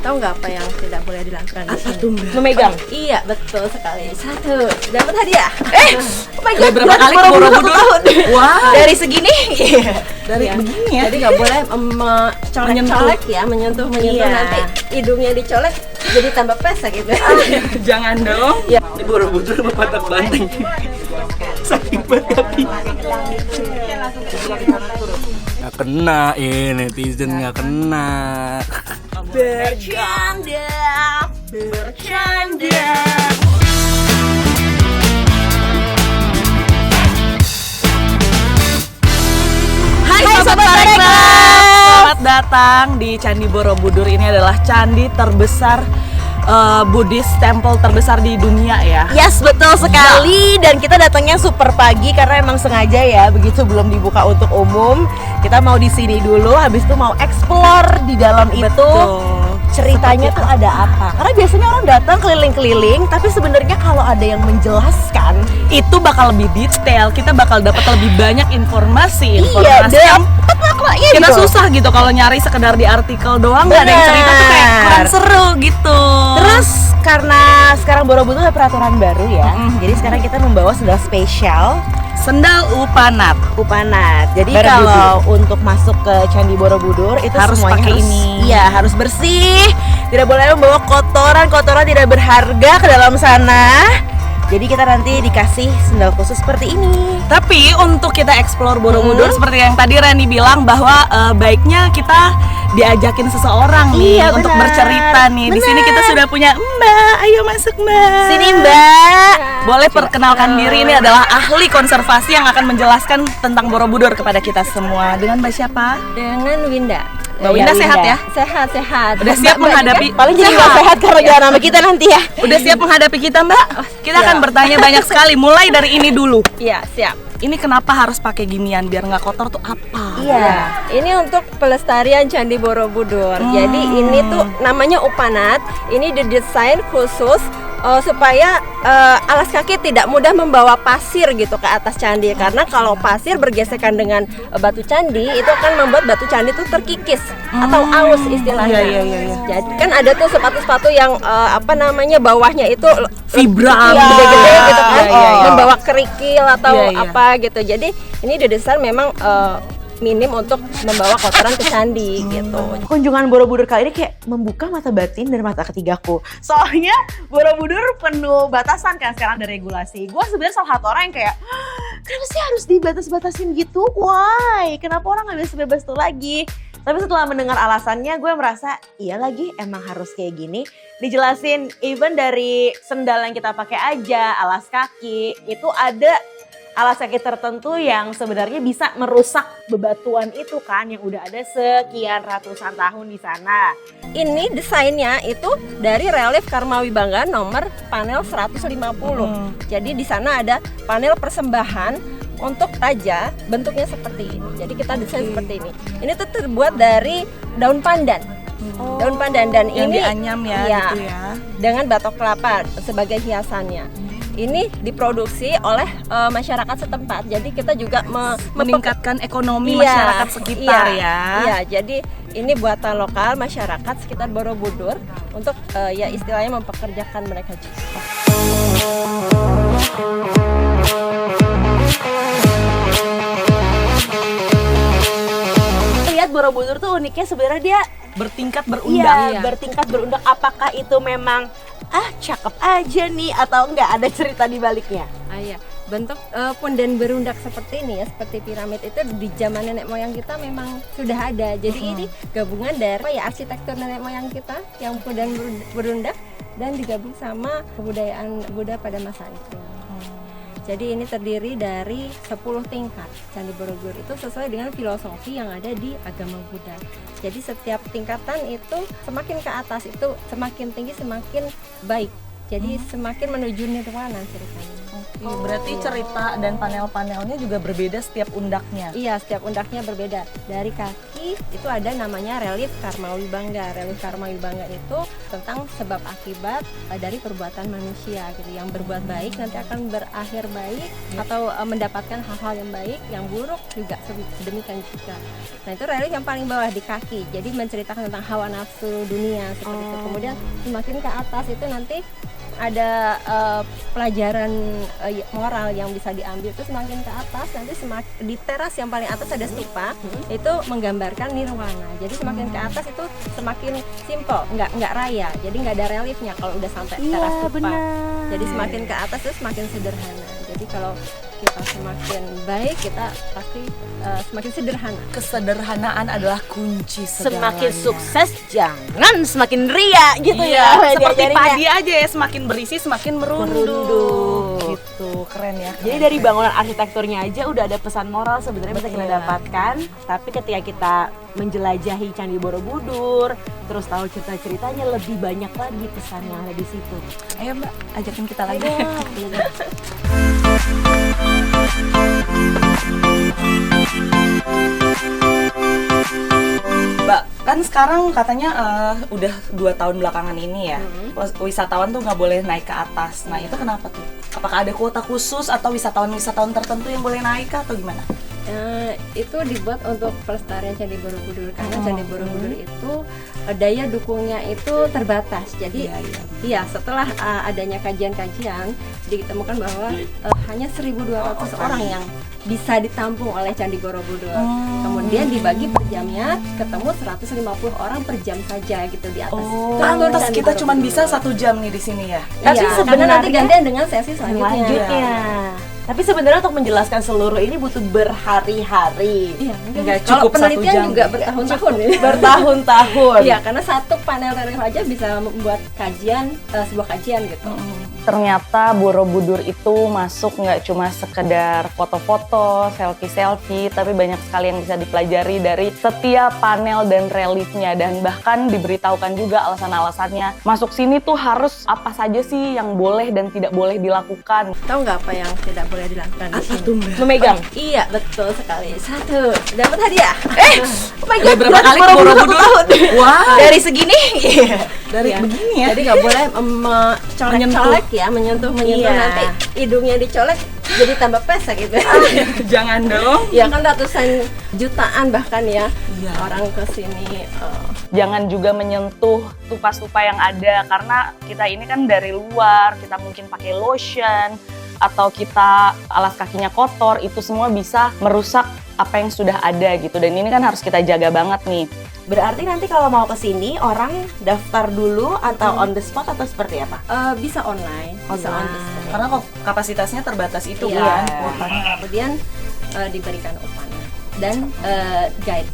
Tahu nggak apa yang tidak boleh dilakukan di sini? Memegang. Iya, betul sekali. 1, dapat hadiah. Oh my god, berapa kali ke Borobudur? Wah, Dari segini? dari Iya. begini ya. Jadi nggak boleh colek-colek ya, menyentuh Iya. nanti hidungnya dicolek jadi tambah pesek gitu. Jangan dong. Ya. Di Borobudur sama Patak Banteng. Sakit banget kaki. Nggak kena, netizen nggak kena. Bercanda. Hai Sobat Parekraf, selamat datang di Candi Borobudur. Ini adalah candi terbesar Buddhist temple terbesar di dunia ya. Yes, betul sekali. Dan kita datangnya super pagi karena emang sengaja ya, begitu belum dibuka untuk umum. Kita mau di sini dulu, habis itu mau explore di dalam itu. Ceritanya tuh ada apa? Karena biasanya orang datang keliling-keliling, tapi sebenarnya kalau ada yang menjelaskan, Itu bakal lebih detail, kita bakal dapat lebih banyak informasi iya, yang dapat maknanya kita gitu. susah gitu kalau nyari sekedar di artikel doang, nggak ada yang cerita tuh kayak Benar. kurang seru gitu. Terus karena sekarang Borobudur ada peraturan baru ya, jadi sekarang kita membawa sendal spesial Sendal Upanat. Upanat. Jadi Borobudur. kalau untuk masuk ke Candi Borobudur itu Harus semuanya pakai harus, ini. Iya, harus bersih. Tidak boleh membawa kotoran tidak berharga ke dalam sana. Jadi kita nanti dikasih sendal khusus seperti ini. Tapi untuk kita explore Borobudur seperti yang tadi Rani bilang bahwa baiknya kita diajakin seseorang nih Iya, untuk benar. bercerita nih. Di sini Benar. kita sudah punya Mbak. Ayo masuk Mbak. Sini Mbak. Boleh perkenalkan diri, ini adalah ahli konservasi yang akan menjelaskan tentang Borobudur kepada kita semua. Dengan Mbak siapa? Dengan Winda. Mbak Iya, Winda sehat Winda. ya? Sehat. Udah siap menghadapi Paling jadi nggak sehat karena jangan nama kita nanti ya. Udah siap menghadapi kita Mbak? Kita akan bertanya banyak sekali. Mulai dari ini dulu. Iya, siap. Ini kenapa harus pakai ginian biar nggak kotor tuh apa? Iya. Ini untuk pelestarian Candi Borobudur. Jadi ini tuh namanya Upanat. Ini didesain khusus supaya alas kaki tidak mudah membawa pasir gitu ke atas candi. Karena kalau pasir bergesekan dengan batu candi itu akan membuat batu candi itu terkikis atau aus istilahnya. Iya. Jadi kan ada tuh sepatu-sepatu yang bawahnya itu Vibram. gede-gede gitu kan, Iya. membawa kerikil atau Iya. apa gitu. Jadi ini didesain memang minim untuk membawa kotoran ke candi gitu. Kunjungan Borobudur kali ini kayak membuka mata batin dan mata ketigaku. Soalnya Borobudur penuh batasan kan, sekarang ada regulasi. Gue sebenarnya salah satu orang yang kayak, kenapa sih harus dibatas-batasin gitu? Why? Kenapa orang nggak bisa bebas tuh lagi? Tapi setelah mendengar alasannya, gue merasa iya lagi emang harus kayak gini. Dijelasin even dari sendal yang kita pakai aja, alas kaki itu ada alas kaki tertentu yang sebenarnya bisa merusak bebatuan itu kan yang udah ada sekian ratusan tahun di sana. Ini desainnya itu dari relief Karmawibangga nomor panel 150. Jadi di sana ada panel persembahan untuk raja, bentuknya seperti ini. Jadi kita desain seperti ini. Ini tuh terbuat dari daun pandan. Daun pandan dan Yang ini dianyam ya, iya, gitu ya. dengan batok kelapa sebagai hiasannya. Ini diproduksi oleh masyarakat setempat. Jadi kita juga Meningkatkan ekonomi Iya, masyarakat sekitar iya, ya. Iya, jadi ini buatan lokal masyarakat sekitar Borobudur untuk ya istilahnya mempekerjakan mereka juga. Lihat Borobudur tuh uniknya sebenarnya dia Bertingkat berundang. Iya. bertingkat berundang. Apakah itu memang cakep aja nih atau enggak ada cerita di baliknya? Iya. Bentuk punden berundak seperti ini ya, seperti piramid itu di zaman nenek moyang kita memang sudah ada. Jadi ini gabungan dari arsitektur nenek moyang kita yang punden berundak dan digabung sama kebudayaan Buddha pada masa itu. Jadi ini terdiri dari 10 tingkat. Candi Borobudur itu sesuai dengan filosofi yang ada di agama Buddha. Jadi setiap tingkatan itu semakin ke atas itu semakin tinggi semakin baik. Jadi semakin menuju nirwana ceritanya. Berarti cerita dan panel-panelnya juga berbeda setiap undaknya. Iya, setiap undaknya berbeda. Dari kaki itu ada namanya relief Karma Wibangga. Relief Karma Wibangga itu tentang sebab akibat dari perbuatan manusia gitu. Yang berbuat baik nanti akan berakhir baik atau mendapatkan hal-hal yang baik, yang buruk juga sedemikian juga. Nah, itu relief yang paling bawah di kaki. Jadi menceritakan tentang hawa nafsu dunia seperti itu. Kemudian semakin ke atas itu nanti ada pelajaran moral yang bisa diambil. Itu semakin ke atas nanti di teras yang paling atas ada stupa, itu menggambarkan nirwana. Jadi semakin ke atas itu semakin simple, nggak raya, jadi nggak ada reliefnya kalau udah sampai teras stupa. Jadi semakin ke atas itu semakin sederhana. Jadi kalau kita semakin baik, kita pasti semakin sederhana. Kesederhanaan adalah kunci segalanya. Semakin sukses jangan semakin ria gitu Iya, ya. seperti diajarinnya. padi aja ya, semakin berisi semakin merunduk. Gitu, keren ya. Jadi dari bangunan arsitekturnya aja udah ada pesan moral sebenarnya bisa kita dapatkan. Tapi ketika kita menjelajahi Candi Borobudur, terus tahu cerita-ceritanya, lebih banyak lagi pesan yang ada di situ. Ayo Mbak, ajakin kita lagi. Mbak, kan sekarang katanya udah 2 tahun belakangan ini ya, wisatawan tuh nggak boleh naik ke atas. Nah itu kenapa tuh? Apakah ada kuota khusus atau wisatawan tertentu yang boleh naik atau gimana? Itu dibuat untuk pelestarian Candi Borobudur karena Candi Borobudur itu daya dukungnya itu terbatas. Jadi iya setelah adanya kajian-kajian ditemukan bahwa hanya 1.200 orang yang bisa ditampung oleh Candi Borobudur. Kemudian dibagi per jamnya ketemu 150 orang per jam saja gitu di atas. Pantas kita cuma bisa 1 jam nih di sini ya. Tapi Iya, sebenarnya karena nanti gantian dengan sesi selanjutnya. Tapi sebenarnya untuk menjelaskan seluruh ini butuh berhari-hari. Iya, mungkin Nggak kalau cukup 1 penelitian jam. juga bertahun-tahun ya. Bertahun-tahun. Iya, karena satu panel relief aja bisa membuat kajian, sebuah kajian gitu. Ternyata Borobudur itu masuk nggak cuma sekedar foto-foto, selfie-selfie, tapi banyak sekali yang bisa dipelajari dari setiap panel dan reliefnya, dan bahkan diberitahukan juga alasan-alasannya. Masuk sini tuh harus apa saja sih yang boleh dan tidak boleh dilakukan. Tahu nggak apa yang tidak boleh dilakukan di sini? Memegang. Iya, betul sekali. 1, dapat hadiah. Oh my God, Berapa kali ke Borobudur Borobudur? satu tahun. Wow. Dari segini. Dari Iya. begini ya. Jadi nggak boleh colek-colek ya, menyentuh Iya. nanti hidungnya dicolek jadi tambah pesek gitu. Jangan dong. Ya kan ratusan jutaan bahkan ya Iya. orang ke sini. Jangan juga menyentuh tupa-tupa yang ada, karena kita ini kan dari luar, kita mungkin pakai lotion atau kita alas kakinya kotor, itu semua bisa merusak apa yang sudah ada gitu, dan ini kan harus kita jaga banget nih. Berarti nanti kalau mau ke sini orang daftar dulu atau on the spot atau seperti apa? Bisa online, bisa on the spot. Karena kapasitasnya terbatas itu Iya. kan. Kemudian diberikan upah dan guide.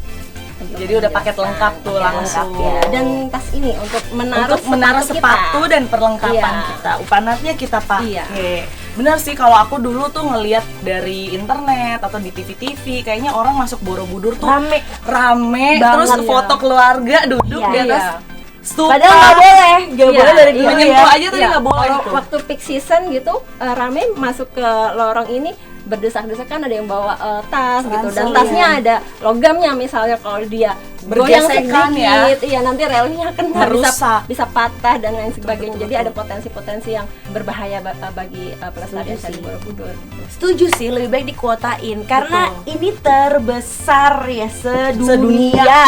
Untuk Jadi udah paket menjelaskan. lengkap tuh Paket langsung. lengkap, ya. Dan tas ini untuk Menaruh sepatu kita. dan perlengkapan Iya. kita, upanatnya kita pakai. Iya. Bener sih, kalau aku dulu tuh ngelihat dari internet atau di TV-TV, kayaknya orang masuk Borobudur tuh Rame. rame, Banget terus ya. foto keluarga duduk Iya. di atas Iya. stupa. Padahal nggak boleh, nggak Iya, boleh dari iya. dulu Menyentuh ya. aja tadi nggak boleh Kalau tuh. waktu peak season gitu rame masuk ke lorong ini berdesak-desak, kan ada yang bawa tas gitu, dan Ransel, tasnya ada logamnya, misalnya kalau dia goyang Bergesekan sedikit, iya nanti relnya kan Merusak. bisa patah dan lain sebagainya. Jadi ada potensi-potensi yang berbahaya bagi pelestarian Candi Borobudur. Setuju sih, lebih baik dikuotain karena ini terbesar ya sedunia. Sedunia.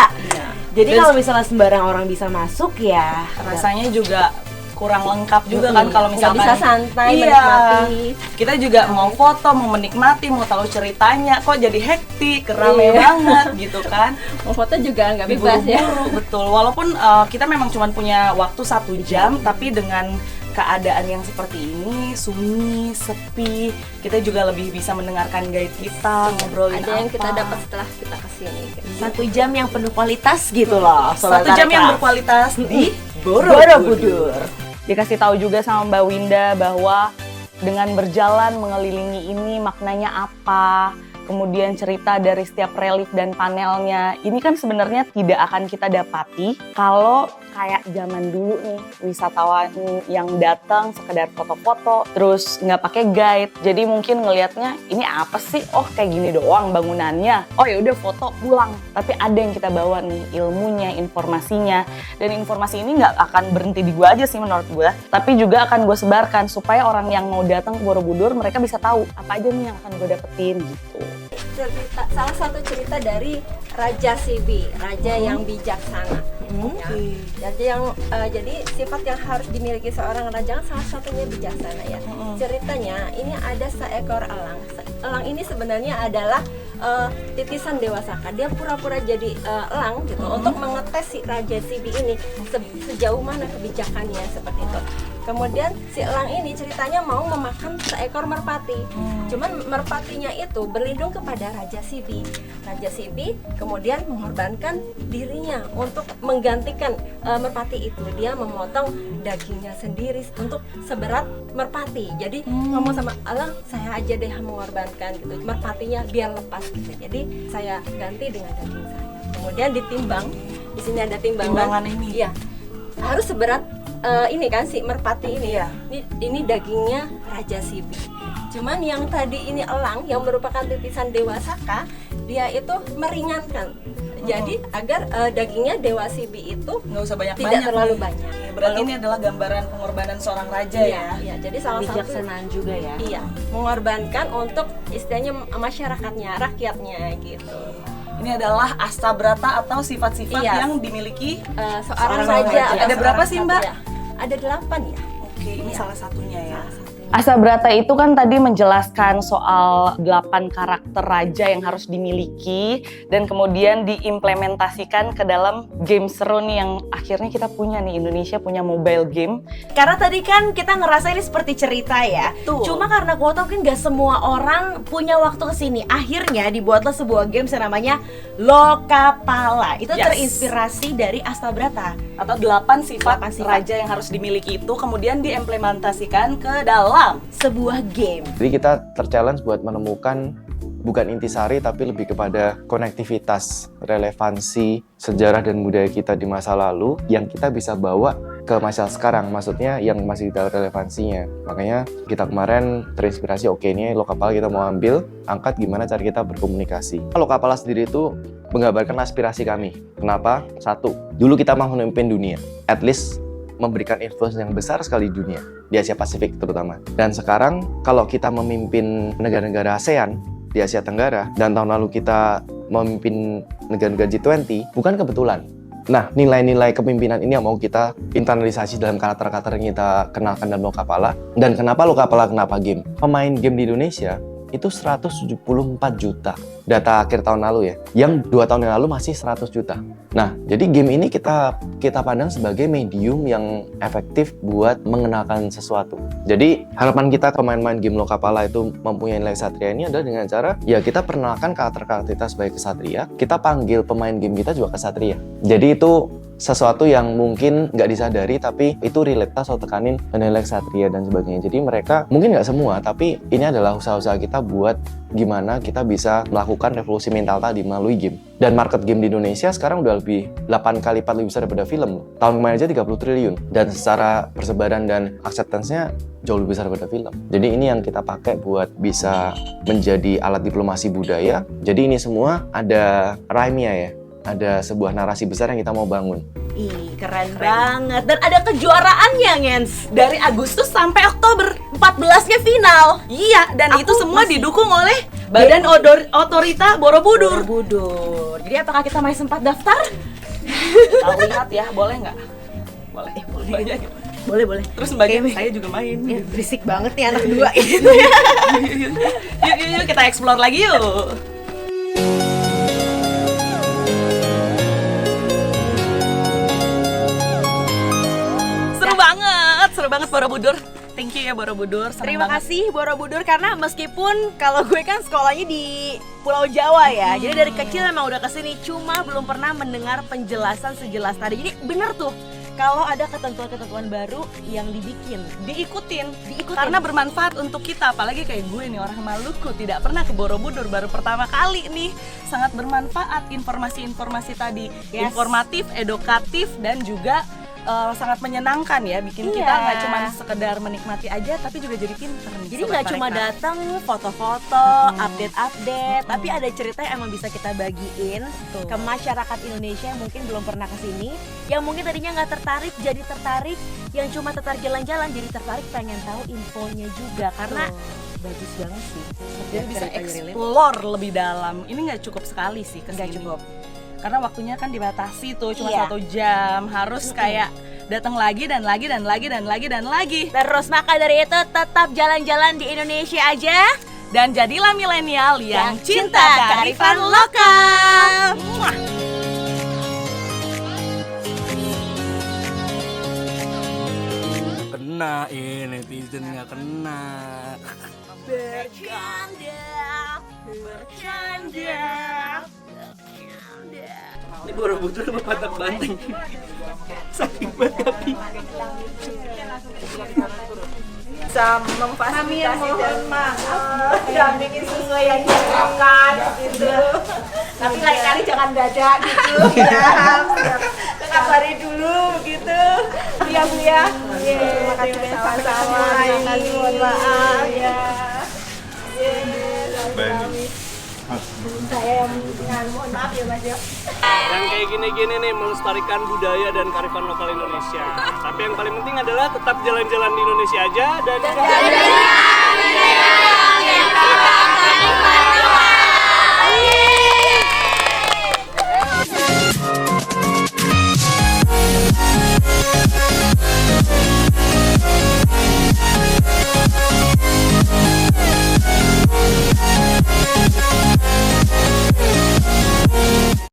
Jadi Dan kalau misalnya sembarang orang bisa masuk ya Rasanya juga kurang lengkap juga kan kalau Nggak misalkan bisa santai Iya. menikmati. Kita juga mau foto, mau menikmati, mau tahu ceritanya, kok jadi hektik, rame banget gitu kan. Mau foto juga nggak bebas ya. Diburu-buru, betul. Walaupun kita memang cuma punya waktu 1 jam, tapi dengan keadaan yang seperti ini, sunyi, sepi, kita juga lebih bisa mendengarkan guide kita, ngobrolin Ada yang kita apa. dapat setelah kita kesini. 1 jam yang penuh kualitas gitu loh. 1 jam yang berkualitas di Borobudur. Dikasih tahu juga sama Mbak Winda bahwa dengan berjalan mengelilingi ini maknanya apa, kemudian cerita dari setiap relief dan panelnya. Ini kan sebenarnya tidak akan kita dapati kalau kayak zaman dulu nih, wisatawan yang datang sekedar foto-foto, terus nggak pakai guide. Jadi mungkin ngelihatnya ini apa sih? Oh kayak gini doang bangunannya. Oh ya udah foto pulang. Tapi ada yang kita bawa nih, ilmunya, informasinya. Dan informasi ini nggak akan berhenti di gue aja sih menurut gue, tapi juga akan gue sebarkan supaya orang yang mau datang ke Borobudur mereka bisa tahu apa aja nih yang akan gue dapetin gitu. Salah satu cerita dari Raja Sibi, raja yang bijaksana. Ya. Jadi sifat yang harus dimiliki seorang raja salah satunya bijaksana ya. Ceritanya ini ada seekor elang. Elang ini sebenarnya adalah titisan Dewa Saka. Dia pura-pura jadi elang gitu untuk mengetes si Raja Sibi ini sejauh mana kebijakannya seperti itu. Kemudian si elang ini ceritanya mau memakan seekor merpati. Cuman merpatinya itu berlindung kepada Raja Sibi. Raja Sibi kemudian mengorbankan dirinya untuk menggantikan merpati itu. Dia memotong dagingnya sendiri untuk seberat merpati. Jadi ngomong sama elang, saya aja deh mengorbankan gitu. Merpatinya biar lepas gitu. Jadi saya ganti dengan daging saya. Kemudian ditimbang. Di sini ada timbangan ini. Iya. Harus seberat ini kan si merpati ini ya. Ini dagingnya Raja Sibi. Cuman yang tadi ini elang yang merupakan titisan Dewa Saka, dia itu meringankan. Jadi agar dagingnya Dewa Sibi itu Nggak usah banyak-banyak. tidak terlalu banyak. Ya, berarti ini adalah gambaran pengorbanan seorang raja Iya, iya. Jadi salah satu bijaksanaan juga ya. iya, mengorbankan untuk istilahnya masyarakatnya, rakyatnya gitu. Ini adalah Astabrata atau sifat-sifat Iya. yang dimiliki Seorang Seorang raja. raja. atau Ada berapa seorang sih, Mbak? satria. Ada 8 ya. Oke, ini Iya. salah satunya ya. Astabrata itu kan tadi menjelaskan soal 8 karakter raja yang harus dimiliki dan kemudian diimplementasikan ke dalam game seru nih yang akhirnya kita punya nih, Indonesia punya mobile game. Karena tadi kan kita ngerasa ini seperti cerita ya. Betul. Cuma karena gue tau kan gak semua orang punya waktu kesini. Akhirnya dibuatlah sebuah game yang namanya Lokapala. Itu terinspirasi dari Astabrata. Atau 8 sifat raja yang harus dimiliki itu kemudian diimplementasikan ke dalam sebuah game. Jadi kita terchallenge buat menemukan bukan intisari tapi lebih kepada konektivitas, relevansi sejarah dan budaya kita di masa lalu yang kita bisa bawa ke masa sekarang, maksudnya yang masih ada relevansinya. Makanya kita kemarin terinspirasi, oke ini Lokapala kita mau ambil, angkat gimana cara kita berkomunikasi. Lokapala sendiri itu menggambarkan aspirasi kami. Kenapa? Satu, dulu kita mau memimpin dunia, at least memberikan influence yang besar sekali di dunia, di Asia Pasifik terutama. Dan sekarang kalau kita memimpin negara-negara ASEAN di Asia Tenggara, dan tahun lalu kita memimpin negara-negara G20, bukan kebetulan. Nah, nilai-nilai kepemimpinan ini yang mau kita internalisasi dalam karakter-karakter yang kita kenalkan dalam Lokapala. Dan kenapa Lokapala, kenapa game? Pemain game di Indonesia itu 174 juta. Data akhir tahun lalu ya. Yang 2 tahun yang lalu masih 100 juta. Nah, jadi game ini kita pandang sebagai medium yang efektif buat mengenalkan sesuatu. Jadi, harapan kita pemain-pemain game Lokapala itu mempunyai nilai kesatria ini adalah dengan cara ya kita perkenalkan karakter-karakter kita sebagai kesatria, kita panggil pemain game kita juga kesatria. Jadi itu sesuatu yang mungkin nggak disadari tapi itu relate atau tekanin nilai kesatria dan sebagainya. Jadi mereka mungkin nggak semua, tapi ini adalah usaha-usaha kita buat gimana kita bisa melakukan revolusi mental tadi melalui game. Dan market game di Indonesia sekarang udah lebih 8 kali lipat lebih besar daripada film. Tahun kemarin aja 30 triliun. Dan secara persebaran dan acceptance-nya jauh lebih besar daripada film. Jadi ini yang kita pakai buat bisa menjadi alat diplomasi budaya. Jadi ini semua ada rhyme-nya ya. Ada sebuah narasi besar yang kita mau bangun. Ih, keren banget. Dan ada kejuaraannya, Ngens. Dari Agustus sampai Oktober, 14-nya final. Iya, dan itu semua didukung oleh Badan Otorita Borobudur. Jadi apakah kita masih sempat daftar? Kita lihat ya, boleh nggak? Boleh, boleh. Boleh. Terus sebagai saya juga main. Ya, berisik banget nih anak dua gitu ya. Yuk, kita explore lagi yuk. Seru banget Borobudur. Thank you ya Borobudur. Terima kasih Borobudur karena meskipun kalau gue kan sekolahnya di Pulau Jawa ya. Jadi dari kecil emang udah kesini, cuma belum pernah mendengar penjelasan sejelas tadi. Jadi bener tuh, kalau ada ketentuan-ketentuan baru yang diikutin Karena bermanfaat untuk kita, apalagi kayak gue nih orang Maluku, tidak pernah ke Borobudur, baru pertama kali nih. Sangat bermanfaat informasi-informasi tadi, informatif, edukatif, dan juga sangat menyenangkan ya, bikin kita nggak cuma sekedar menikmati aja, tapi juga jadi pinter nih. Jadi Sobat nggak cuma Mereka. datang foto-foto, update-update, tapi ada cerita yang emang bisa kita bagiin ke masyarakat Indonesia yang mungkin belum pernah ke sini, yang mungkin tadinya nggak tertarik jadi tertarik, yang cuma tertarik jalan-jalan jadi tertarik, pengen tahu infonya juga karena bagus banget sih. Jadi bisa Cerita Yurilin. explore lebih dalam. Ini nggak cukup sekali sih ke Nggak sini. cukup. Karena waktunya kan dibatasi tuh, cuma Iya. 1 jam. Harus kayak datang lagi dan lagi dan lagi dan lagi dan lagi. Terus maka dari itu tetap jalan-jalan di Indonesia aja. Dan jadilah milenial yang Yang cinta cinta kearifan kearifan lokal. Muah. Kena netizen nggak kena. Bercanda. Ini Borobudur apa Patak Banteng? Saking banget tapi. Bisa memfasilitasi dan dampingin sesuai yang diharapkan gitu. Tapi kali-kali jangan dadak gitu ya. Kabari dulu gitu. Iya Bu ya. Terima kasih sama-sama. Terima kasih, mohon maaf ya. Saya yang mohon maaf ya Mas ya. Yang kayak gini-gini nih melestarikan budaya dan kearifan lokal Indonesia. Tapi yang paling penting adalah tetap jalan-jalan di Indonesia aja dan